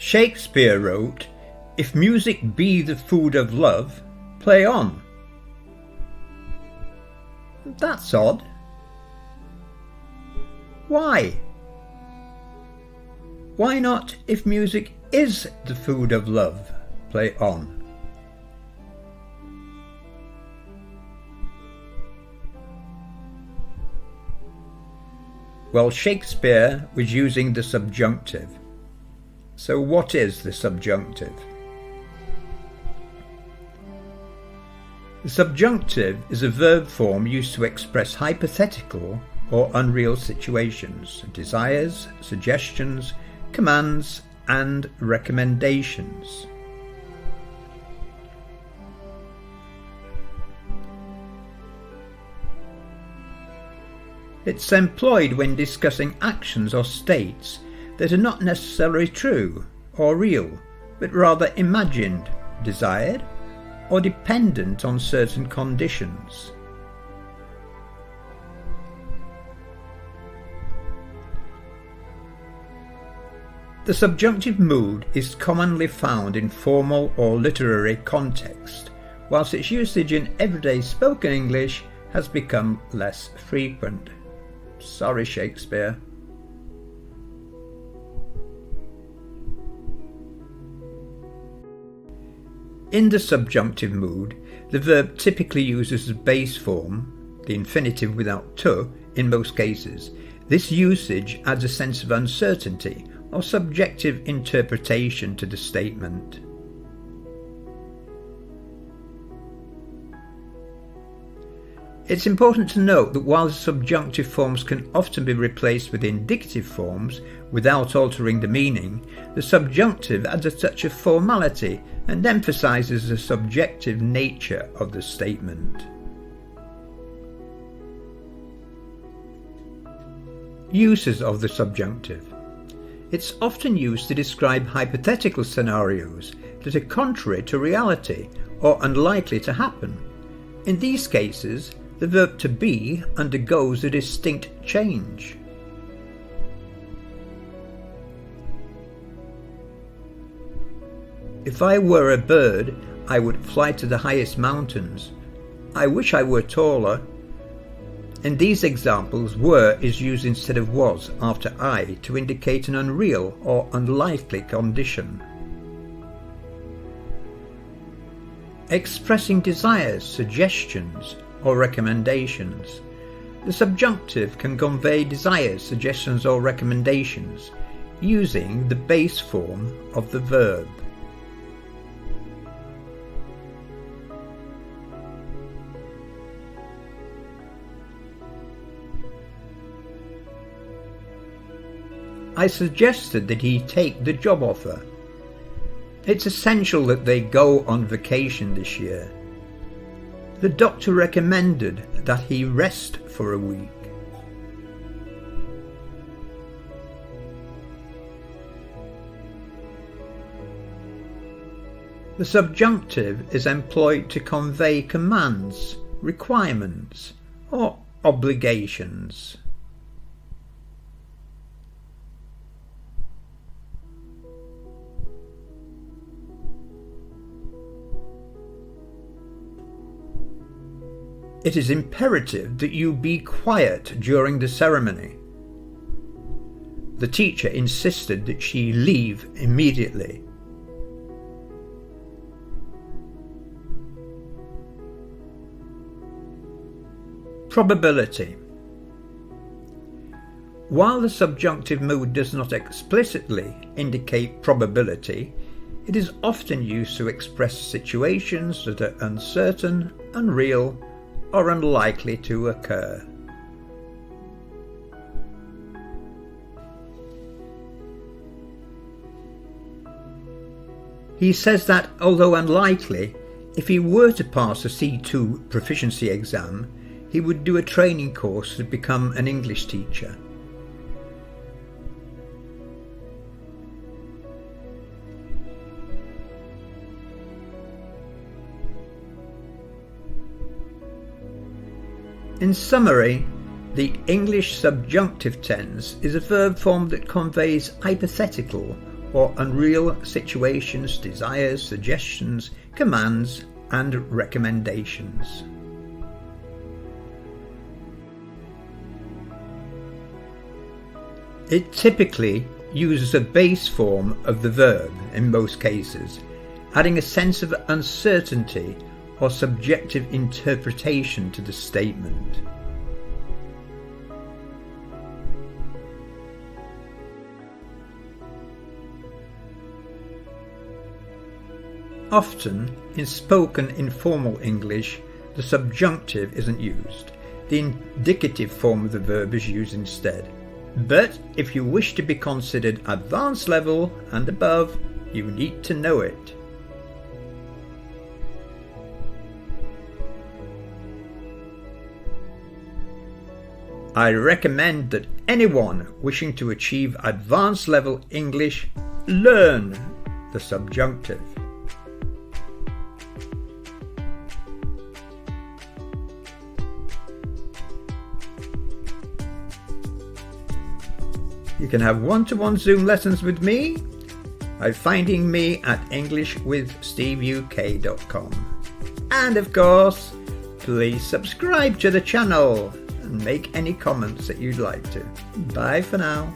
Shakespeare wrote, "If music be the food of love, play on." That's odd. Why? Why not, "If music is the food of love, play on"? Well, Shakespeare was using the subjunctive. So what is the subjunctive? The subjunctive is a verb form used to express hypothetical or unreal situations, desires, suggestions, commands, and recommendations. It's employed when discussing actions or states that are not necessarily true or real, but rather imagined, desired, or dependent on certain conditions. The subjunctive mood is commonly found in formal or literary context, whilst its usage in everyday spoken English has become less frequent. Sorry, Shakespeare. In the subjunctive mood, the verb typically uses the base form, the infinitive without to, in most cases. This usage adds a sense of uncertainty or subjective interpretation to the statement. It's important to note that while the subjunctive forms can often be replaced with indicative forms without altering the meaning, the subjunctive adds a touch of formality and emphasises the subjective nature of the statement. Uses of the subjunctive. It's often used to describe hypothetical scenarios that are contrary to reality or unlikely to happen. In these cases, the verb to be undergoes a distinct change. If I were a bird, I would fly to the highest mountains. I wish I were taller. In these examples, were is used instead of was after I to indicate an unreal or unlikely condition. Expressing desires, suggestions, or recommendations. The subjunctive can convey desires, suggestions, or recommendations using the base form of the verb. I suggested that he take the job offer. It's essential that they go on vacation this year. The doctor recommended that he rest for a week. The subjunctive is employed to convey commands, requirements, or obligations. It is imperative that you be quiet during the ceremony. The teacher insisted that she leave immediately. Probability. While the subjunctive mood does not explicitly indicate probability, it is often used to express situations that are uncertain, unreal, or unlikely to occur. He says that, although unlikely, if he were to pass a C2 proficiency exam, he would do a training course to become an English teacher. In summary, the English subjunctive tense is a verb form that conveys hypothetical or unreal situations, desires, suggestions, commands, and recommendations. It typically uses a base form of the verb in most cases, adding a sense of uncertainty or subjective interpretation to the statement. Often, in spoken informal English, the subjunctive isn't used. The indicative form of the verb is used instead. But if you wish to be considered advanced level and above, you need to know it. I recommend that anyone wishing to achieve advanced level English learn the subjunctive. You can have one-to-one Zoom lessons with me by finding me at englishwithsteveuk.com. And of course, please subscribe to the channel and make any comments that you'd like to. Bye for now.